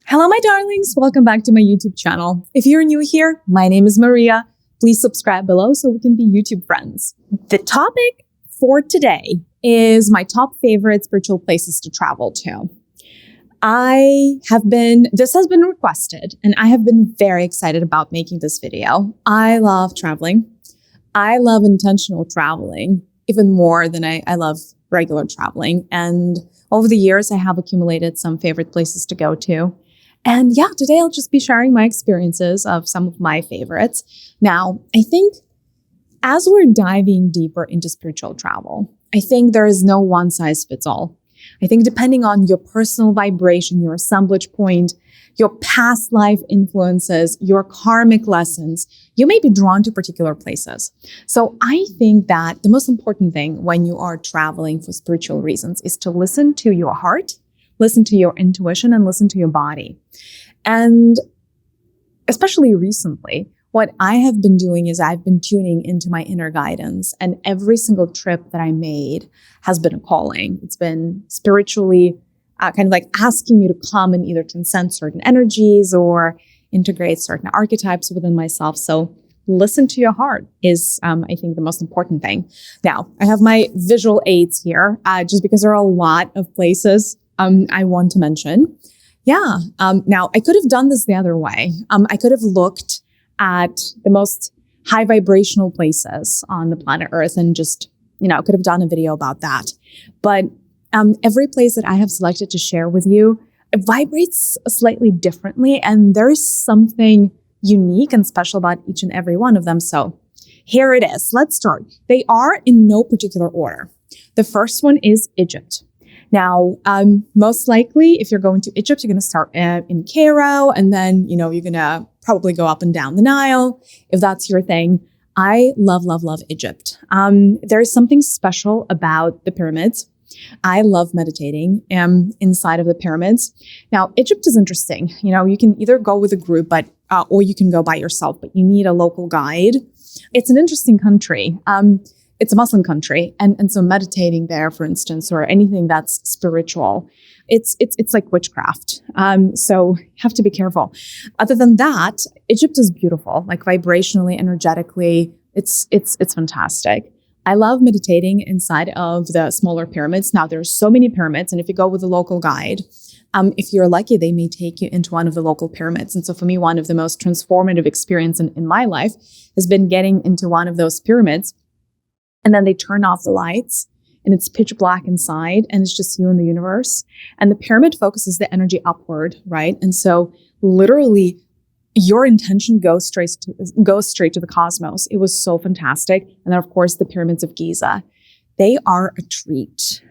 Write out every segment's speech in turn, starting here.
Hello, my darlings. Welcome back to my YouTube channel. If you're new here, my name is Mariya. Please subscribe below so we can be YouTube friends. The topic for today is my top favorite spiritual places to travel to. This has been requested, and I have been very excited about making this video. I love traveling. I love intentional traveling even more than I love regular traveling. And over the years, I have accumulated some favorite places to go to. And yeah, today I'll just be sharing my experiences of some of my favorites. Now, I think as we're diving deeper into spiritual travel, I think there is no one size fits all. I think depending on your personal vibration, your assemblage point, your past life influences, your karmic lessons, you may be drawn to particular places. So I think that the most important thing when you are traveling for spiritual reasons is to listen to your heart, listen to your intuition, and listen to your body. And especially recently, what I have been doing is I've been tuning into my inner guidance, and every single trip that I made has been a calling. It's been spiritually kind of like asking me to come and either transcend certain energies or integrate certain archetypes within myself. So listen to your heart is, I think, the most important thing. Now, I have my visual aids here, just because there are a lot of places I want to mention. Yeah. Now, I could have done this the other way. I could have looked at the most high vibrational places on the planet Earth and just, could have done a video about that. But every place that I have selected to share with you, it vibrates slightly differently, and there is something unique and special about each and every one of them. So here it is. Let's start. They are in no particular order. The first one is Egypt. Now, most likely, if you're going to Egypt, you're going to start in Cairo, and then, you're going to probably go up and down the Nile, if that's your thing. I love, love, love Egypt. There is something special about the pyramids. I love meditating inside of the pyramids. Now, Egypt is interesting. You can either go with a group, or you can go by yourself, but you need a local guide. It's an interesting country. It's a Muslim country. And so meditating there, for instance, or anything that's spiritual, it's like witchcraft. So you have to be careful. Other than that, Egypt is beautiful, like vibrationally, energetically. It's fantastic. I love meditating inside of the smaller pyramids. Now, there's so many pyramids, and if you go with a local guide, if you're lucky, they may take you into one of the local pyramids. And so for me, one of the most transformative experiences in my life has been getting into one of those pyramids. And then they turn off the lights, and it's pitch black inside, and it's just you and the universe. And the pyramid focuses the energy upward, right? And so literally, your intention goes straight to the cosmos. It was so fantastic. And then, of course, the pyramids of Giza. They are a treat.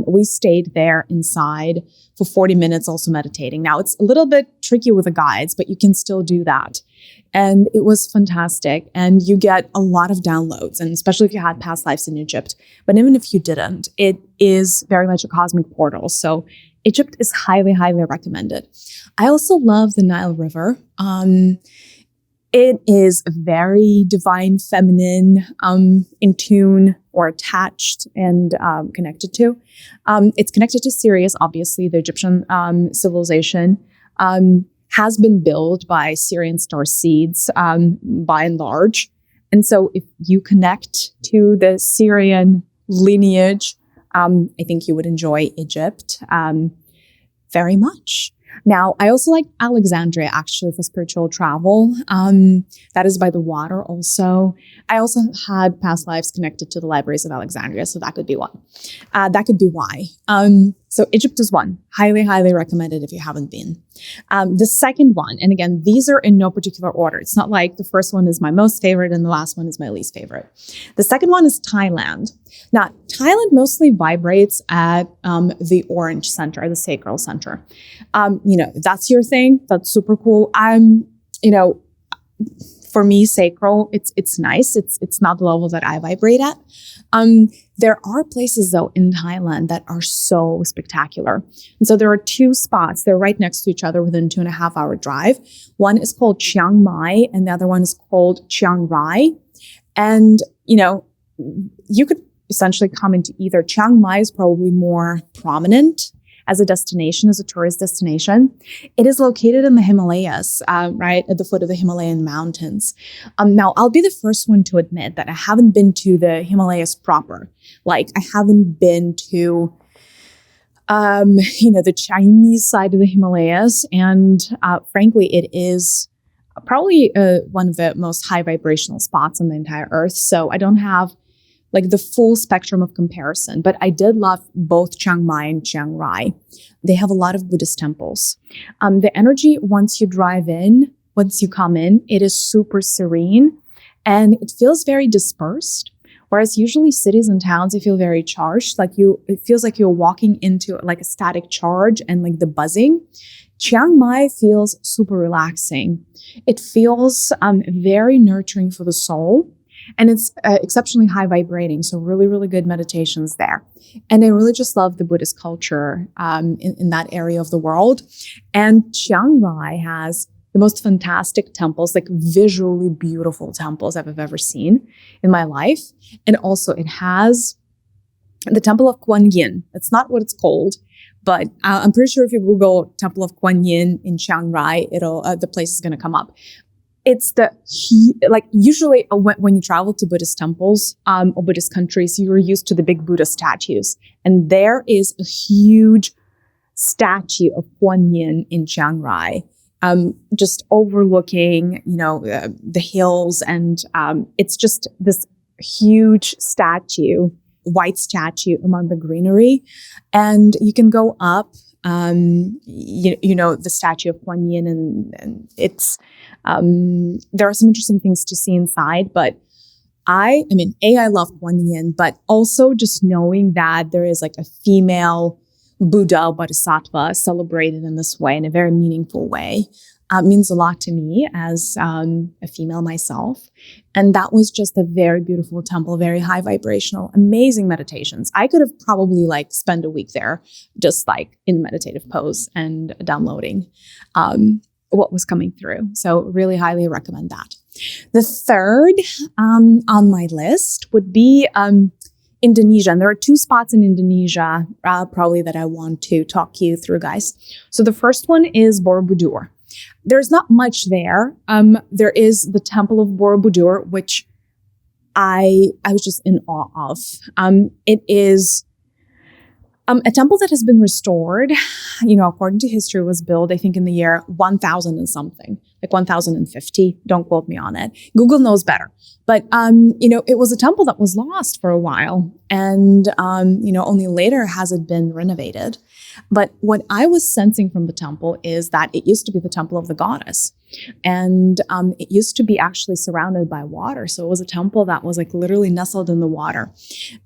We stayed there inside for 40 minutes also meditating. Now, it's a little bit tricky with the guides, but you can still do that. And it was fantastic. And you get a lot of downloads, and especially if you had past lives in Egypt. But even if you didn't, it is very much a cosmic portal. So Egypt is highly, highly recommended. I also love the Nile River. It is very divine, feminine, in tune or attached and connected to. It's connected to Sirius, obviously, the Egyptian civilization. Has been built by Syrian star seeds by and large. And so if you connect to the Syrian lineage, I think you would enjoy Egypt very much. Now, I also like Alexandria, actually, for spiritual travel. That is by the water also. I also had past lives connected to the libraries of Alexandria, so that could be one. That could be why. So Egypt is one. Highly, highly recommended if you haven't been. The second one, and again, these are in no particular order. It's not like the first one is my most favorite and the last one is my least favorite. The second one is Thailand. Now, Thailand mostly vibrates at the orange center, the sacral center. That's your thing. That's super cool. For me, sacral, it's nice. It's not the level that I vibrate at. There are places, though, in Thailand that are so spectacular. And so there are two spots. They're right next to each other within 2.5 hour drive. One is called Chiang Mai, and the other one is called Chiang Rai. And, you could essentially come into either. Chiang Mai is probably more prominent. as a destination, as a tourist destination. It is located in the Himalayas, right at the foot of the Himalayan mountains. Now, I'll be the first one to admit that I haven't been to the Himalayas proper. Like, I haven't been to the Chinese side of the Himalayas. And frankly, it is probably one of the most high vibrational spots on the entire earth. So I don't have like the full spectrum of comparison, but I did love both Chiang Mai and Chiang Rai. They have a lot of Buddhist temples. The energy, once you come in, it is super serene and it feels very dispersed. Whereas usually cities and towns, they feel very charged. It feels like you're walking into like a static charge and like the buzzing. Chiang Mai feels super relaxing. It feels very nurturing for the soul. And it's exceptionally high vibrating. So really, really good meditations there. And I really just love the Buddhist culture in that area of the world. And Chiang Rai has the most fantastic temples, like visually beautiful temples I've ever seen in my life. And also it has the Temple of Kuan Yin. That's not what it's called, but I'm pretty sure if you Google Temple of Kuan Yin in Chiang Rai, the place is going to come up. It's usually when you travel to Buddhist temples or Buddhist countries, you're used to the big Buddha statues. And there is a huge statue of Kuan Yin in Chiang Rai. Just overlooking, the hills. And it's just this huge statue, white statue among the greenery. And you can go up, the statue of Kuan Yin and it's, there are some interesting things to see inside, but I love Kuan Yin, but also just knowing that there is like a female Buddha or Bodhisattva celebrated in this way, in a very meaningful way, means a lot to me as a female myself. And that was just a very beautiful temple, very high vibrational, amazing meditations. I could have probably spent a week there, just in meditative pose and downloading what was coming through. So really highly recommend that. The third on my list would be Indonesia. And there are two spots in Indonesia probably that I want to talk you through, guys. So the first one is Borobudur. There's not much there. There is the Temple of Borobudur, which I was just in awe of. It is a temple that has been restored, according to history, was built, I think, in the year 1000 and something, 1050. Don't quote me on it. Google knows better. But, it was a temple that was lost for a while. And, only later has it been renovated. But what I was sensing from the temple is that it used to be the temple of the goddess. And it used to be actually surrounded by water. So it was a temple that was literally nestled in the water.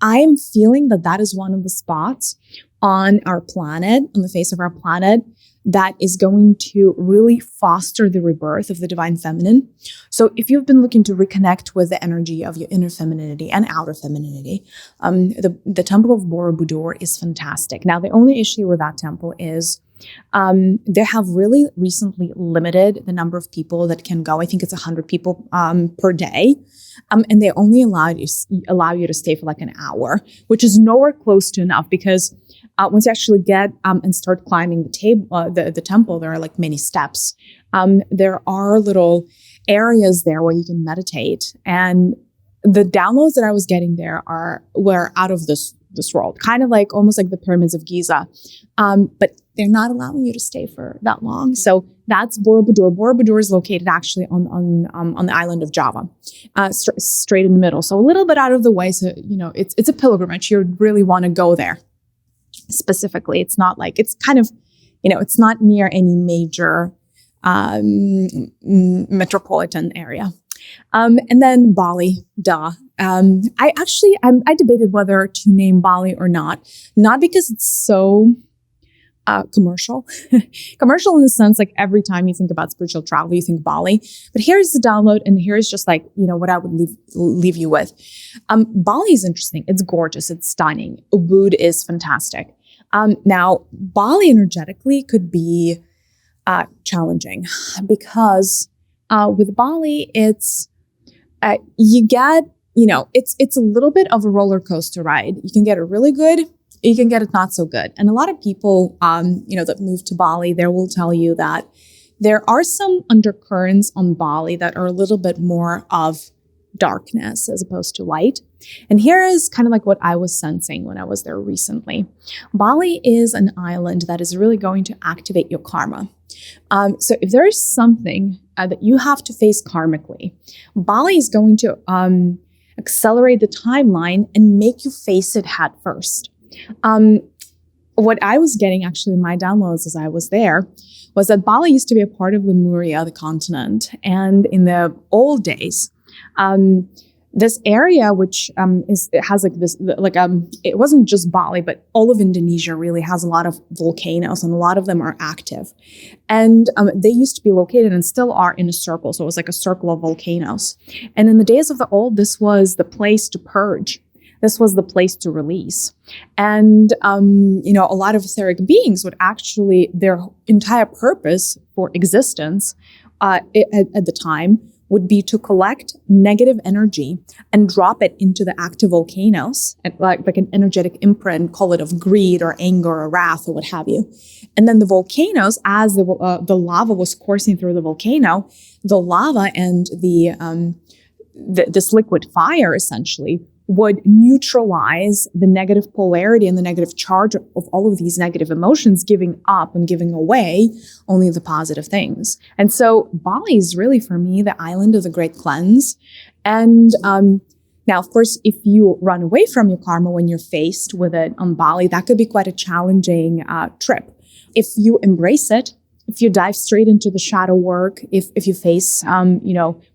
I am feeling that is one of the spots on our planet, on the face of our planet, that is going to really foster the rebirth of the divine feminine. So if you've been looking to reconnect with the energy of your inner femininity and outer femininity, the Temple of Borobudur is fantastic. Now, the only issue with that temple is they have really recently limited the number of people that can go. I think it's 100 people per day. And they only allow you to stay for an hour, which is nowhere close to enough, because once you actually get and start climbing the temple, there are many steps. There are little areas there where you can meditate, and the downloads that I was getting there were out of this world, kind of almost like the pyramids of Giza, but they're not allowing you to stay for that long. So that's Borobudur. Borobudur is located actually on the island of Java, straight in the middle. So a little bit out of the way. So it's a pilgrimage. You really want to go there. Specifically, it's not it's kind of, it's not near any major metropolitan area. And then Bali, duh. I debated whether to name Bali or not because it's so commercial. Commercial in the sense every time you think about spiritual travel, you think Bali. But here's the download, and here's just what I would leave you with. Bali is interesting. It's gorgeous. It's stunning. Ubud is fantastic. Now, Bali energetically could be challenging because with Bali, it's you get, it's a little bit of a roller coaster ride. You can get a really good you can get it not so good. And a lot of people, that move to Bali, they will tell you that there are some undercurrents on Bali that are a little bit more of darkness as opposed to light. And here is kind of like what I was sensing when I was there recently. Bali is an island that is really going to activate your karma. So if there is something that you have to face karmically, Bali is going to accelerate the timeline and make you face it head first. What I was getting actually in my downloads as I was there was that Bali used to be a part of Lemuria, the continent. And in the old days, this area, which it wasn't just Bali, but all of Indonesia really has a lot of volcanoes, and a lot of them are active. And they used to be located and still are in a circle. So it was like a circle of volcanoes. And in the days of the old, this was the place to purge. This was the place to release. And, a lot of etheric beings would actually, their entire purpose for existence at the time would be to collect negative energy and drop it into the active volcanoes, like an energetic imprint, call it of greed or anger or wrath or what have you. And then the volcanoes, as the lava was coursing through the volcano, the lava and this liquid fire essentially would neutralize the negative polarity and the negative charge of all of these negative emotions, giving up and giving away only the positive things. And so Bali is really, for me, the island of the great cleanse. And now, of course, if you run away from your karma when you're faced with it on Bali, that could be quite a challenging trip. If you embrace it, if you dive straight into the shadow work, if you face,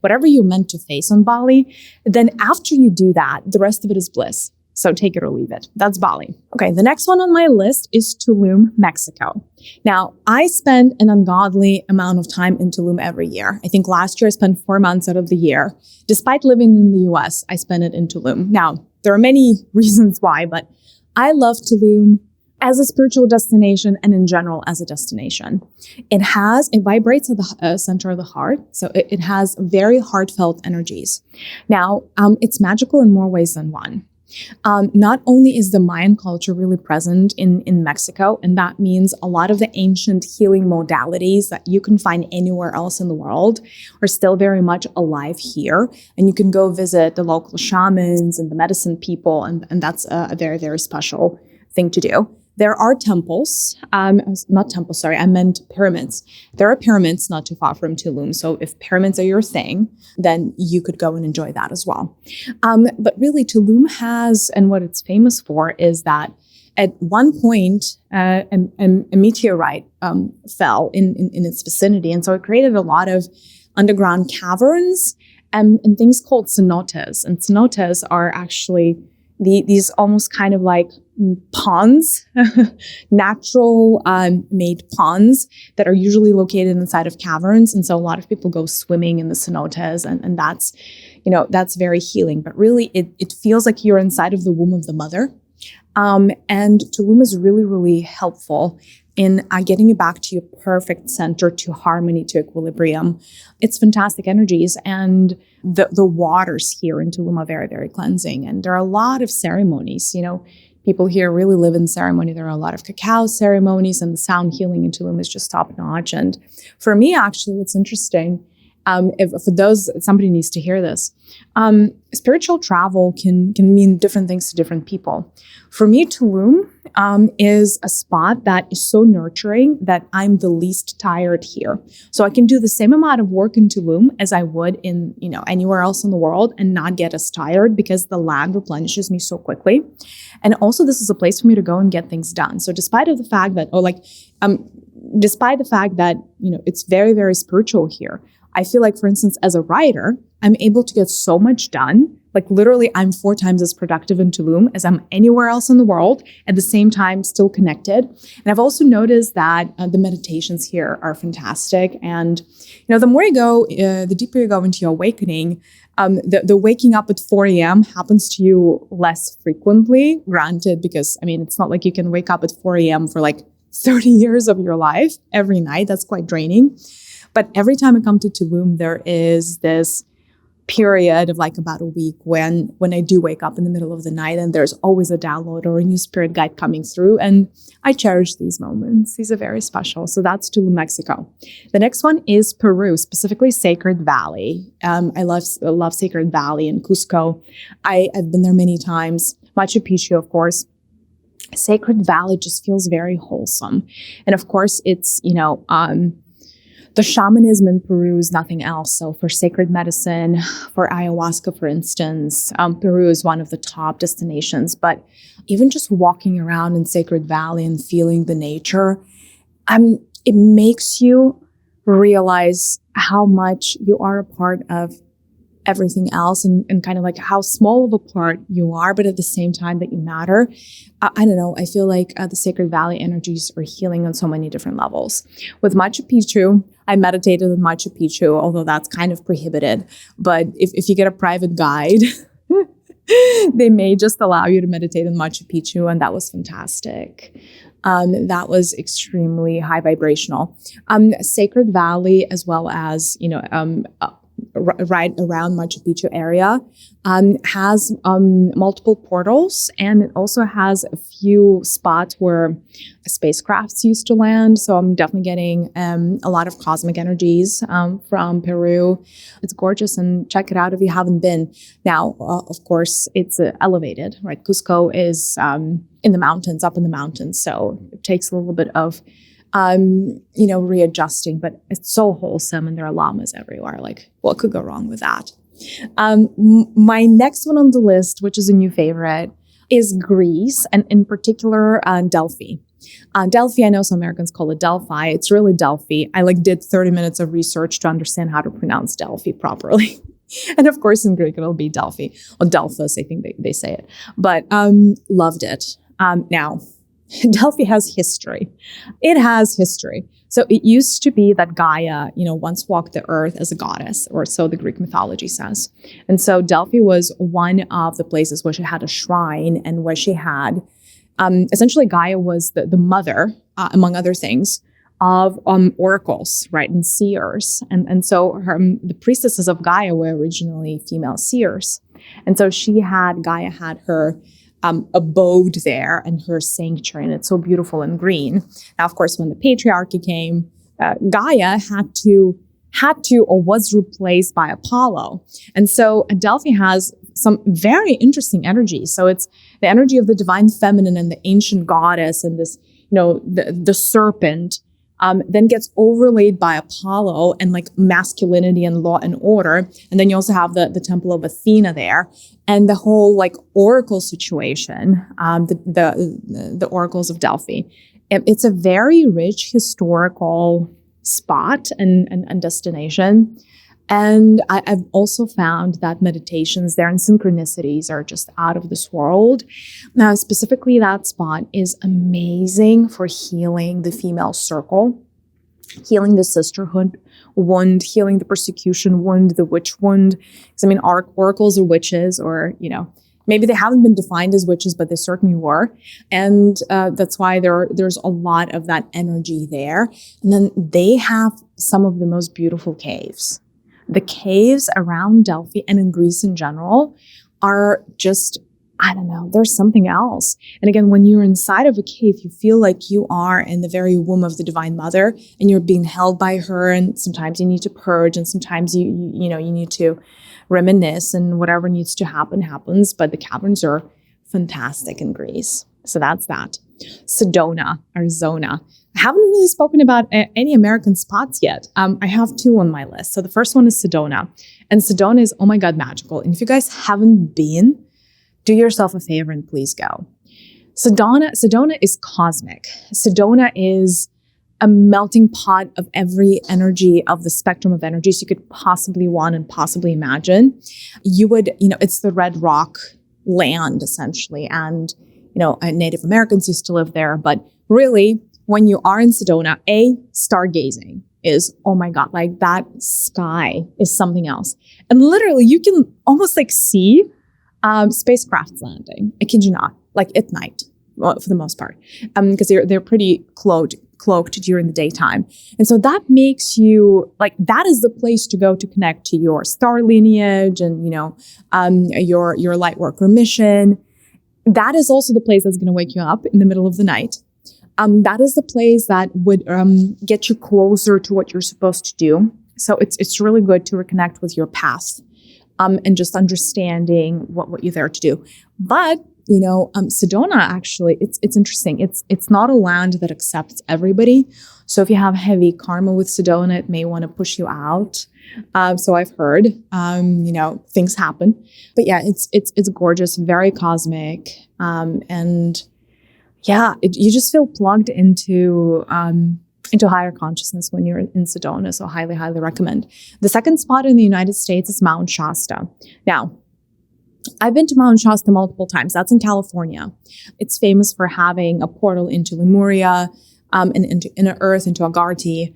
whatever you're meant to face on Bali, then after you do that, the rest of it is bliss. So take it or leave it. That's Bali. Okay, the next one on my list is Tulum, Mexico. Now, I spend an ungodly amount of time in Tulum every year. I think last year I spent 4 months out of the year. Despite living in the US, I spent it in Tulum. Now, there are many reasons why, but I love Tulum as a spiritual destination and in general as a destination. It vibrates at the center of the heart. So it has very heartfelt energies. Now, it's magical in more ways than one. Not only is the Mayan culture really present in Mexico, and that means a lot of the ancient healing modalities that you can find anywhere else in the world are still very much alive here. And you can go visit the local shamans and the medicine people, and that's a very, very special thing to do. There are temples, I meant pyramids. There are pyramids not too far from Tulum. So if pyramids are your thing, then you could go and enjoy that as well. But really Tulum has, and what it's famous for is that at one point, a meteorite fell in its vicinity. And so it created a lot of underground caverns and things called cenotes. And cenotes are actually these almost kind of like ponds, natural made ponds that are usually located inside of caverns. And so a lot of people go swimming in the cenotes, and that's very healing. But really, it feels like you're inside of the womb of the mother. And Tulum is really, really helpful in getting you back to your perfect center, to harmony, to equilibrium. It's fantastic energies. And the waters here in Tulum are very, very cleansing. And there are a lot of ceremonies. People here really live in ceremony. There are a lot of cacao ceremonies, and the sound healing in Tulum is just top notch. And for me, actually, what's interesting, somebody needs to hear this. Spiritual travel can mean different things to different people. For me, Tulum is a spot that is so nurturing that I'm the least tired here. So I can do the same amount of work in Tulum as I would in anywhere else in the world and not get as tired because the land replenishes me so quickly. And also, this is a place for me to go and get things done. So despite the fact that it's very, very spiritual here, I feel like, for instance, as a writer, I'm able to get so much done. Like literally, I'm 4 times as productive in Tulum as I'm anywhere else in the world, at the same time, still connected. And I've also noticed that the meditations here are fantastic. And, the more you go, the deeper you go into your awakening, the waking up at 4 a.m. happens to you less frequently, granted, because, it's not like you can wake up at 4 a.m. for like 30 years of your life every night. That's quite draining. But every time I come to Tulum, there is this period of like about a week when I do wake up in the middle of the night and there's always a download or a new spirit guide coming through. And I cherish these moments. These are very special. So that's Tulum, Mexico. The next one is Peru, specifically Sacred Valley. I love Sacred Valley in Cusco. I've been there many times. Machu Picchu, of course. Sacred Valley just feels very wholesome. And of course, it's, the shamanism in Peru is nothing else. So for sacred medicine, for ayahuasca, for instance, Peru is one of the top destinations. But even just walking around in Sacred Valley and feeling the nature, it makes you realize how much you are a part of everything else and kind of like how small of a part you are, but at the same time that you matter. I don't know. I feel like the Sacred Valley energies are healing on so many different levels. With Machu Picchu, I meditated with Machu Picchu, although that's kind of prohibited. But if you get a private guide, they may just allow you to meditate in Machu Picchu, and that was fantastic. That was extremely high vibrational. Sacred Valley, as well as, right around Machu Picchu area, has multiple portals, and it also has a few spots where spacecrafts used to land. So I'm definitely getting a lot of cosmic energies from Peru. It's gorgeous, and check it out if you haven't been. Now, of course, it's elevated, right? Cusco is in the mountains, up in the mountains, so it takes a little bit of readjusting, but it's so wholesome and there are llamas everywhere. Like, what could go wrong with that? My next one on the list, which is a new favorite, is Greece, and in particular, Delphi. Delphi, I know some Americans call it Delphi. It's really Delphi. I did 30 minutes of research to understand how to pronounce Delphi properly. And of course, in Greek, it'll be Delphi, or Delphos, I think they say it. But loved it. Now, Delphi has history. It has history. So it used to be that Gaia, once walked the earth as a goddess, or so the Greek mythology says. And so Delphi was one of the places where she had a shrine and where she had, essentially Gaia was the mother, among other things, of oracles, right, and seers. And so the priestesses of Gaia were originally female seers. And so Gaia had her abode there and her sanctuary, and it's so beautiful and green. Now, of course, when the patriarchy came, Gaia had to or was replaced by Apollo. And so Delphi has some very interesting energy. So it's the energy of the divine feminine and the ancient goddess and this, the serpent, then gets overlaid by Apollo and masculinity and law and order. And then you also have the temple of Athena there and the whole oracle situation, the oracles of Delphi. It's a very rich historical spot and destination. And I've also found that meditations there and synchronicities are just out of this world. Now, specifically, that spot is amazing for healing the female circle, healing the sisterhood wound, healing the persecution wound, the witch wound. Because oracles are witches, or, maybe they haven't been defined as witches, but they certainly were. And that's why there's a lot of that energy there. And then they have some of the most beautiful caves. The caves around Delphi and in Greece in general are just, I don't know, there's something else. And again, when you're inside of a cave, you feel like you are in the very womb of the Divine Mother and you're being held by her. And sometimes you need to purge, and sometimes you need to reminisce, and whatever needs to happen happens. But the caverns are fantastic in Greece. So that's that. Sedona, Arizona. I haven't really spoken about any American spots yet. I have two on my list. So the first one is Sedona. And Sedona is, oh my God, magical. And if you guys haven't been, do yourself a favor and please go. Sedona is cosmic. Sedona is a melting pot of every energy of the spectrum of energies you could possibly want and possibly imagine. It's the red rock land, essentially. And, Native Americans used to live there. But really, when you are in Sedona, stargazing is, oh my God, that sky is something else. And literally, you can almost see spacecrafts landing. I kid you not, at night, well, for the most part, because they're pretty cloaked during the daytime. And so that makes you like, that is the place to go to connect to your star lineage and, your light worker mission. That is also the place that's going to wake you up in the middle of the night. That is the place that would get you closer to what you're supposed to do. So it's really good to reconnect with your past and just understanding what you're there to do. But Sedona, actually, it's interesting. It's not a land that accepts everybody. So if you have heavy karma with Sedona, it may want to push you out. So I've heard, things happen. But yeah, it's gorgeous, very cosmic, and yeah, you just feel plugged into higher consciousness when you're in Sedona. So highly, highly recommend. The second spot in the United States is Mount Shasta. Now, I've been to Mount Shasta multiple times. That's in California. It's famous for having a portal into Lemuria, and into inner earth, into Agartha.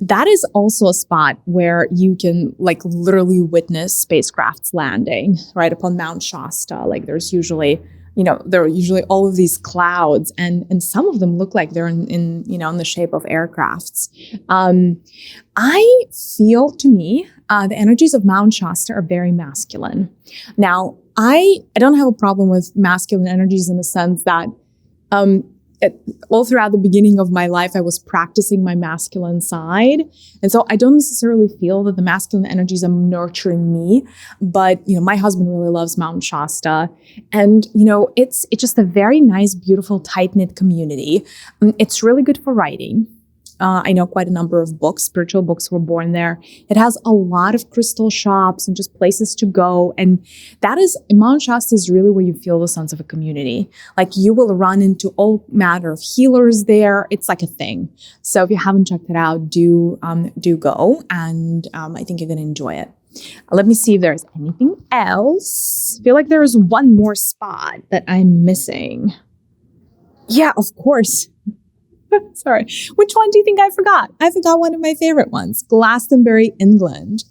That is also a spot where you can literally witness spacecrafts landing right upon Mount Shasta. There's usually, there are usually all of these clouds, and some of them look like they're in the shape of aircrafts. I feel, to me, the energies of Mount Shasta are very masculine. Now, I don't have a problem with masculine energies in the sense that all throughout the beginning of my life, I was practicing my masculine side. And so I don't necessarily feel that the masculine energies are nurturing me. But, my husband really loves Mount Shasta. And, it's just a very nice, beautiful, tight-knit community. It's really good for writing. I know quite a number of books, spiritual books were born there. It has a lot of crystal shops and just places to go. And Mount Shasta is really where you feel the sense of a community. You will run into all manner of healers there. It's like a thing. So if you haven't checked it out, do go. And I think you're going to enjoy it. Let me see if there's anything else. I feel like there is one more spot that I'm missing. Yeah, of course. Sorry. Which one do you think I forgot? I forgot one of my favorite ones, Glastonbury, England.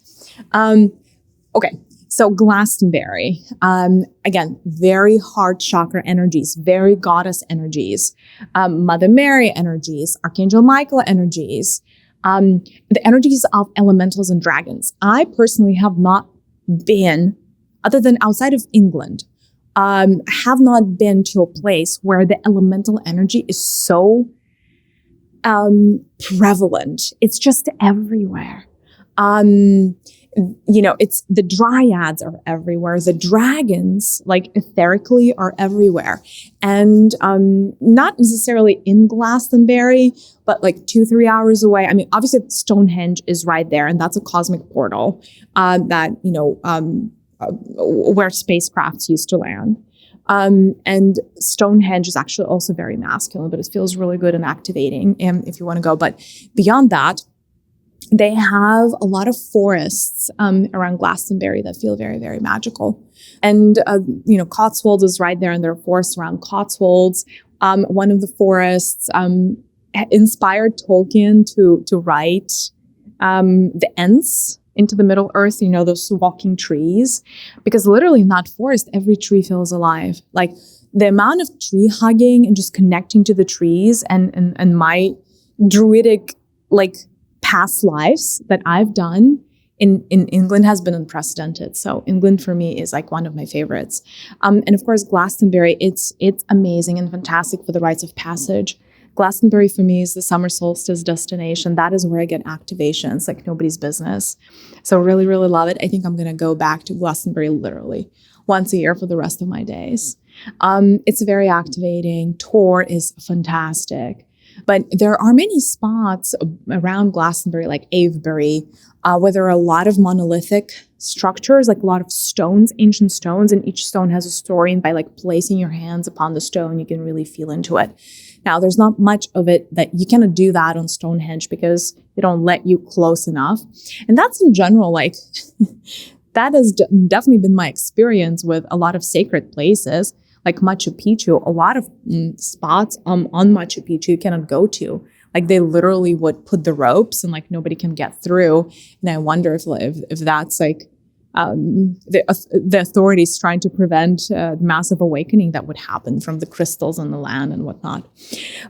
Okay, so Glastonbury. Again, very heart chakra energies, very goddess energies, Mother Mary energies, Archangel Michael energies, the energies of elementals and dragons. I personally have not been, other than outside of England, have not been to a place where the elemental energy is so prevalent. It's just everywhere. It's the dryads are everywhere. The dragons, etherically, are everywhere. And not necessarily in Glastonbury, but 2-3 hours away. I mean, obviously Stonehenge is right there, and that's a cosmic portal that where spacecrafts used to land. And Stonehenge is actually also very masculine, but it feels really good and activating if you want to go. But beyond that, they have a lot of forests around Glastonbury that feel very, very magical. And, Cotswolds is right there, and there are forests around Cotswolds. One of the forests inspired Tolkien to write the Ents into the Middle Earth, those walking trees, because literally in that forest, every tree feels alive. The amount of tree hugging and just connecting to the trees and my druidic, past lives that I've done in England has been unprecedented. So England for me is one of my favorites. And of course, Glastonbury, it's amazing and fantastic for the rites of passage. Glastonbury for me is the summer solstice destination. That is where I get activations like nobody's business. So really, really love it. I think I'm going to go back to Glastonbury literally once a year for the rest of my days. It's very activating. Tor is fantastic. But there are many spots around Glastonbury, like Avebury, where there are a lot of monolithic structures, a lot of stones, ancient stones, and each stone has a story. And by placing your hands upon the stone, you can really feel into it. Now, there's not much of it that you cannot do that on Stonehenge because they don't let you close enough. And that's in general, that has definitely been my experience with a lot of sacred places, like Machu Picchu. A lot of spots on Machu Picchu you cannot go to. They literally would put the ropes and nobody can get through. And I wonder if that's the authorities trying to prevent the massive awakening that would happen from the crystals on the land and whatnot.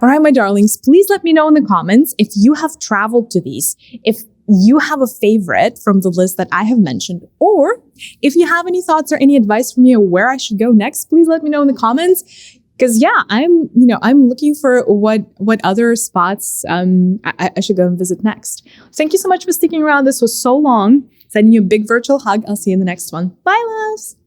All right, my darlings, please let me know in the comments if you have traveled to these, if you have a favorite from the list that I have mentioned, or if you have any thoughts or any advice for me on where I should go next, please let me know in the comments. Because I'm looking for what other spots I should go and visit next. Thank you so much for sticking around. This was so long. Sending you a big virtual hug. I'll see you in the next one. Bye, loves.